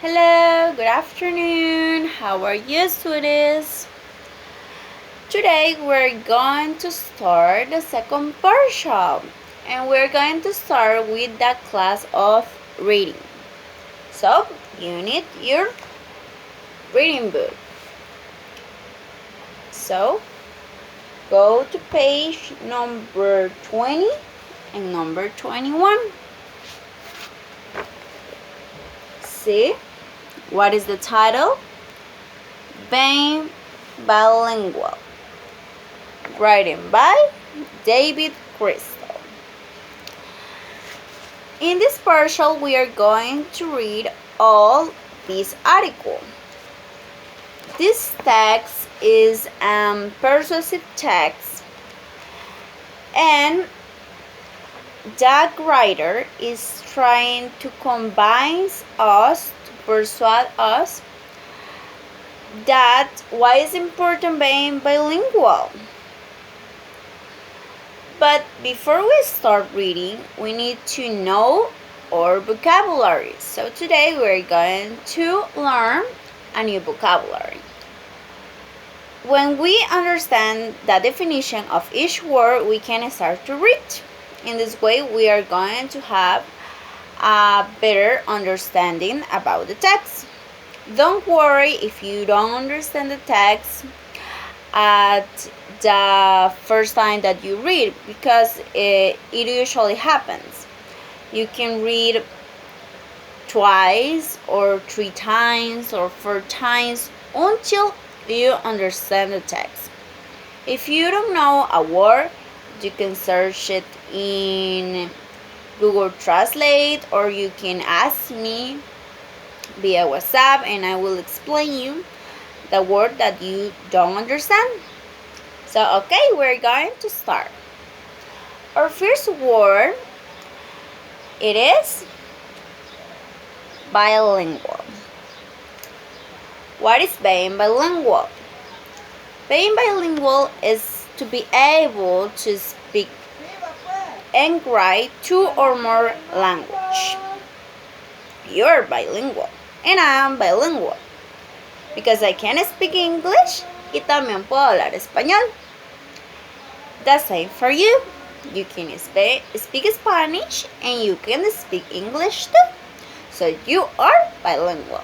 Hello, good afternoon. How are you, students? Today we're going to start the second partial and we're going to start with the class of reading. So, you need your reading book. So, go to page number 20 and number 21. See? What is the title? Being Bilingual. Written by David Crystal. In this partial, we are going to read all this article. This text is persuasive text, and the writer is trying to convince us, to persuade us that why is important being bilingual. But before we start reading, we need to know our vocabulary. So today we're going to learn a new vocabulary. When we understand the definition of each word, we can start to read. In this way, we are going to have a better understanding about the text. Don't worry if you don't understand the text at the first time that you read, because it usually happens. You can read twice or 3 times or 4 times until you understand the text. If you don't know a word, you can search it in Google Translate, or you can ask me via WhatsApp and I will explain you the word that you don't understand. So, okay, we're going to start. Our first word, it is bilingual. What is being bilingual? Being bilingual is to be able to speak and write 2 or more languages. You're bilingual and I am bilingual because I can speak English y también puedo hablar español. The same for you. You can speak Spanish and you can speak English too. So you are bilingual.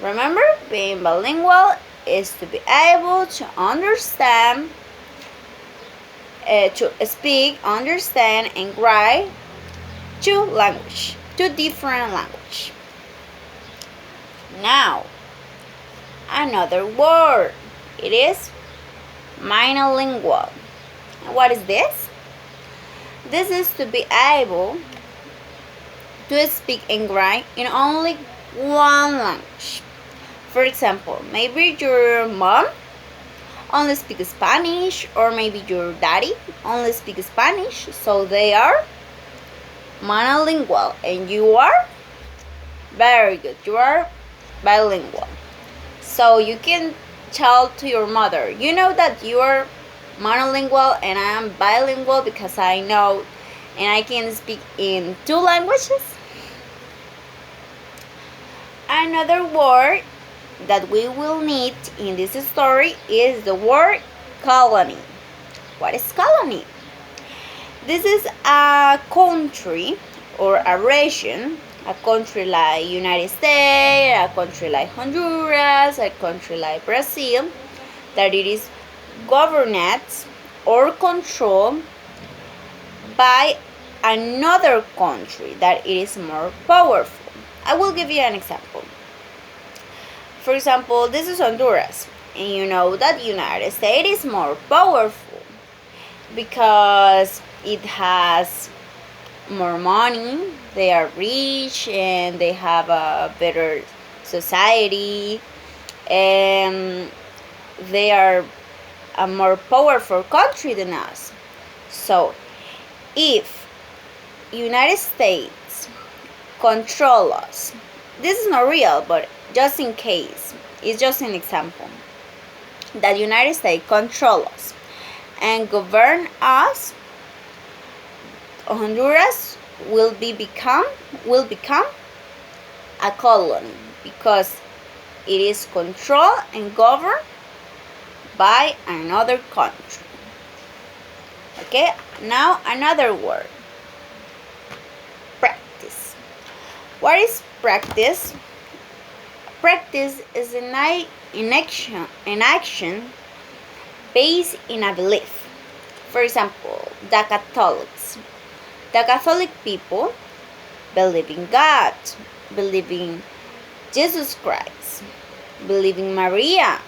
Remember, being bilingual is to be able to understand, to speak, understand, and write 2 different languages. Now, another word, it is monolingual. What is this? This is to be able to speak and write in only one language. For example, maybe your mom only speaks Spanish, or maybe your daddy only speaks Spanish, so they are monolingual, and you are very good. You are bilingual. So you can tell to your mother, you know that you are monolingual and I am bilingual because I know and I can speak in 2 languages. Another word that we will need in this story is the word colony. What is colony? This is a country or a region, a country like United States, a country like Honduras, a country like Brazil, that it is governed or controlled by another country that it is more powerful. I will give you an example. For example, this is Honduras, and you know that the United States is more powerful because it has more money, they are rich, and they have a better society, and they are a more powerful country than us. So, if United States control us, this is not real, but just in case, it's just an example, that United States control us and govern us, Honduras will become a colony because it is controlled and governed by another country. Okay, now another word. Practice. What is practice? Practice is an action based in a belief. For example, the Catholics. The Catholic people believe in God, believe in Jesus Christ, believe in Maria.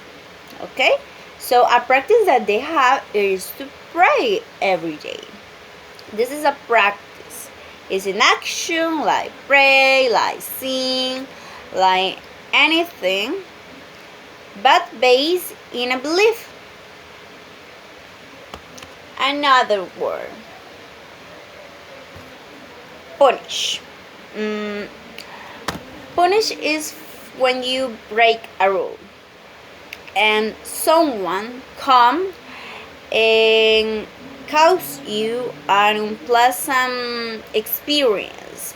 Okay? So a practice that they have is to pray every day. This is a practice. It's an action like pray, like sing, like anything, but based in a belief. Another word. Punish. Punish is when you break a rule and someone come and cause you an unpleasant experience,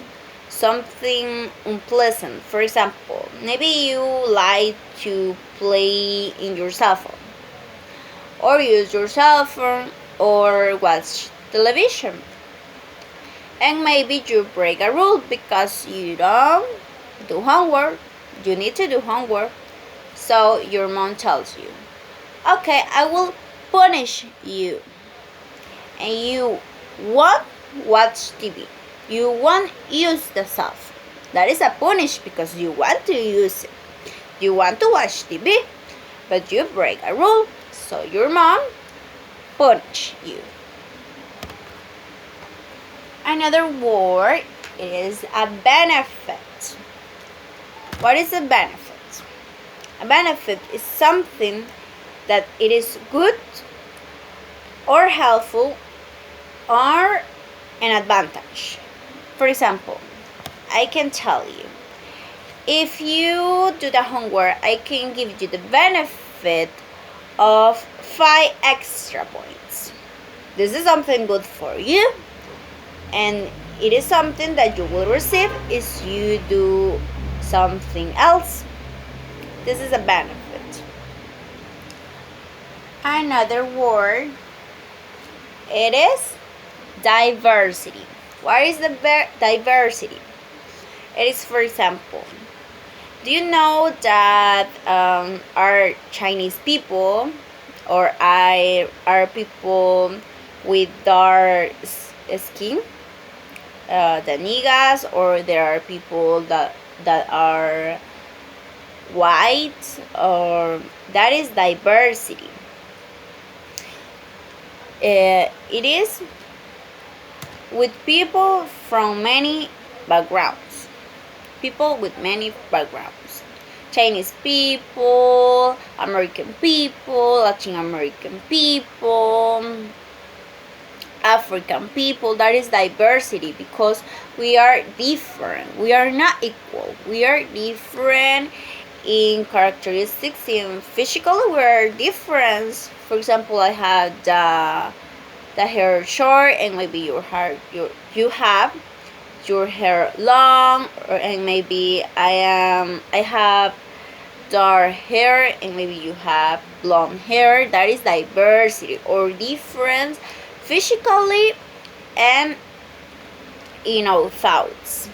something unpleasant. For example, maybe you like to play in your cell phone or use your cell phone or watch television, and maybe you break a rule because you don't do homework. You need to do homework, so your mom tells you, okay, I will punish you, and you won't watch TV, you won't use the cell phone. That is a punish because you want to use it, you want to watch TV, but you break a rule, so your mom punish you. Another word is a benefit. What is a benefit? A benefit is something that it is good or helpful or an advantage. For example, I can tell you, if you do the homework, I can give you the benefit of 5 extra points. This is something good for you, and it is something that you will receive if you do something else. This is a benefit. Another word, it is diversity. What is the diversity? It is, for example, do you know that our Chinese people or are people with dark skin, the niggas, or there are people that are white, or that is diversity. It is with people from many backgrounds, people with many backgrounds. Chinese people, American people, Latin American people, African people. That is diversity because we are different. We are not equal. We are different in characteristics, in physical. We are different. For example, I have the hair short, and maybe you have your hair long, and maybe I have dark hair, and maybe you have blonde hair. That is diversity or difference physically and in our thoughts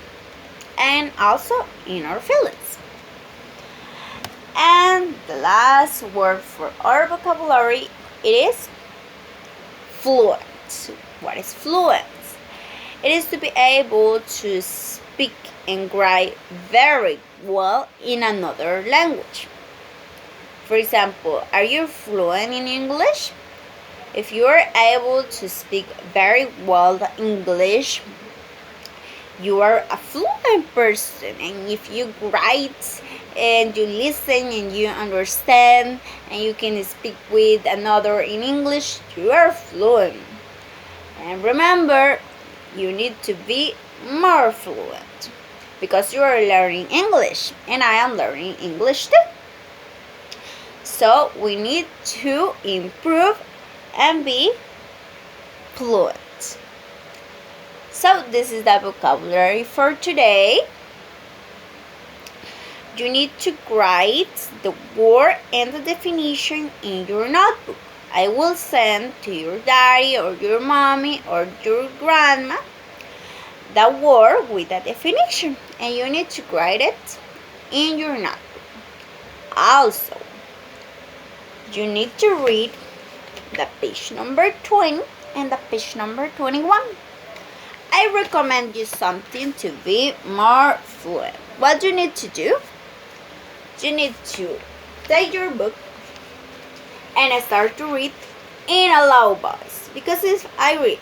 and also in our feelings. And the last word for our vocabulary, it is fluent. What is fluent? It is to be able to speak and write very well in another language. For example, are you fluent in English? If you are able to speak very well English, you are a fluent person. And if you write and you listen and you understand and you can speak with another in English, you are fluent. And remember, you need to be more fluent because you are learning English and I am learning English too. So we need to improve and be fluent. So this is the vocabulary for today. you need to write the word and the definition in your notebook. I will send to your daddy or your mommy or your grandma the word with the definition, and you need to write it in your notebook. Also, you need to read the page number 20 and the page number 21. I recommend you something to be more fluent. What you need to do? You need to take your book and start to read in a loud voice. Because if I read,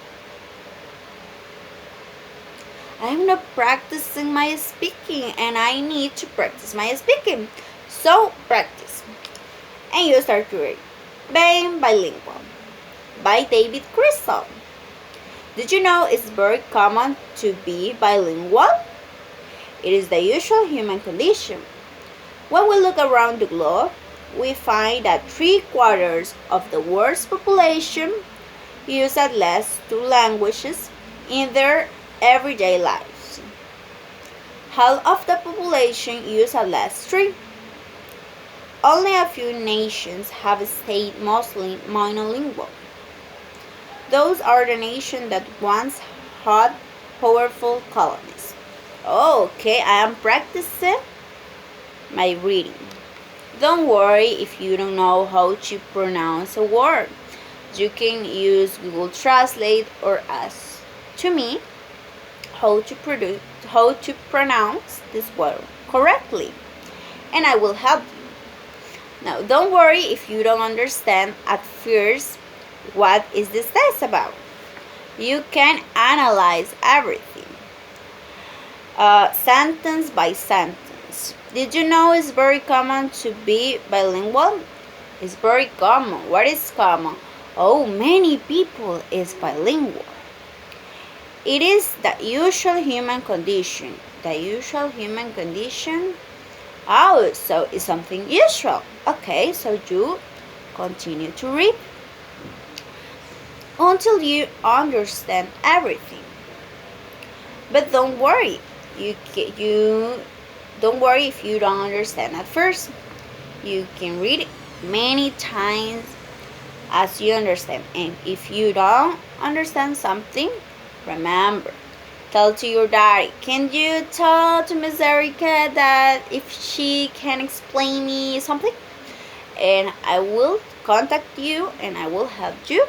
I'm not practicing my speaking and I need to practice my speaking. So practice. And you start to read. Being Bilingual by David Crystal. Did you know it's very common to be bilingual? It is the usual human condition. When we look around the globe, we find that 3/4 of the world's population use at least 2 languages in their everyday lives. Half of the population use at least 3. Only a few nations have stayed mostly monolingual. Those are the nations that once had powerful colonies. Okay, I am practicing my reading. Don't worry if you don't know how to pronounce a word. You can use Google Translate or ask to me how to pronounce this word correctly, and I will help you. Now, don't worry if you don't understand at first what is this test about. You can analyze everything, sentence by sentence. Did you know it's very common to be bilingual? It's very common. What is common? Oh, many people is bilingual. It is the usual human condition. The usual human condition. Oh, so it's something usual. Okay, so you continue to read until you understand everything. But don't worry. You don't worry if you don't understand at first. You can read it many times as you understand. And if you don't understand something, remember, tell to your daddy. Can you tell to Miss Erica that if she can explain me something? And I will contact you and I will help you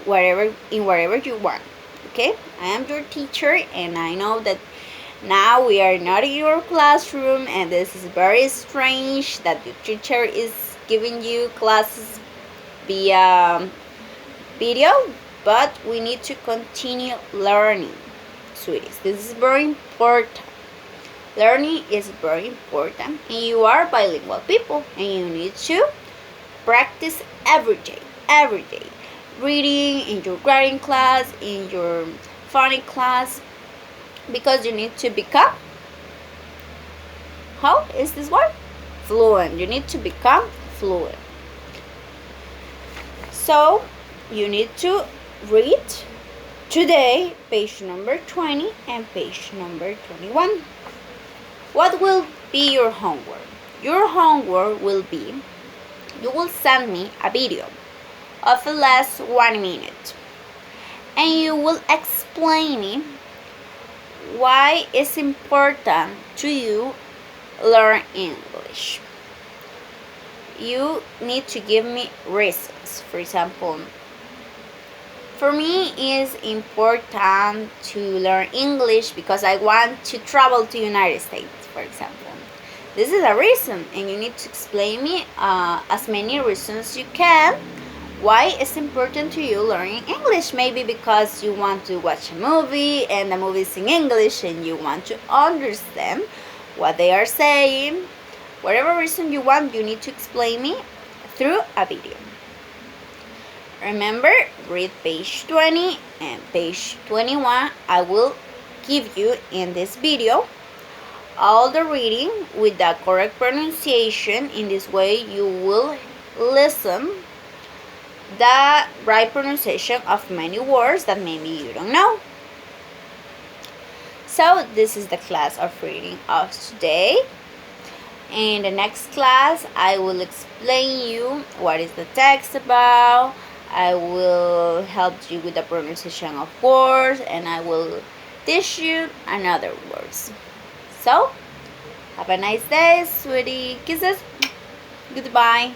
wherever you want. Okay? I am your teacher and I know that now we are not in your classroom and this is very strange that the teacher is giving you classes via video, but we need to continue learning, sweeties. This is very important. Learning is very important, and you are bilingual people, and you need to practice every day. Reading in your writing class, in your phonics class, because you need to become, how is this word? Fluent. You need to become fluent. So, you need to read today page number 20 and page number 21. What will be your homework? Your homework will be, you will send me a video of at least 1 minute and you will explain me why it's important to you learn English. You need to give me reasons. For example, for me it's important to learn English because I want to travel to United States, for example. This is a reason, and you need to explain me as many reasons you can why it's important to you learning English. Maybe because you want to watch a movie and the movie is in English and you want to understand what they are saying. Whatever reason you want, you need to explain me through a video. Remember, read page 20 and page 21. I will give you in this video all the reading with the correct pronunciation. In this way, you will listen the right pronunciation of many words that maybe you don't know. So this is the class of reading of today. In the next class, I will explain you what is the text about. I will help you with the pronunciation of words, and I will teach you another words. So, have a nice day, sweetie. Kisses. Goodbye.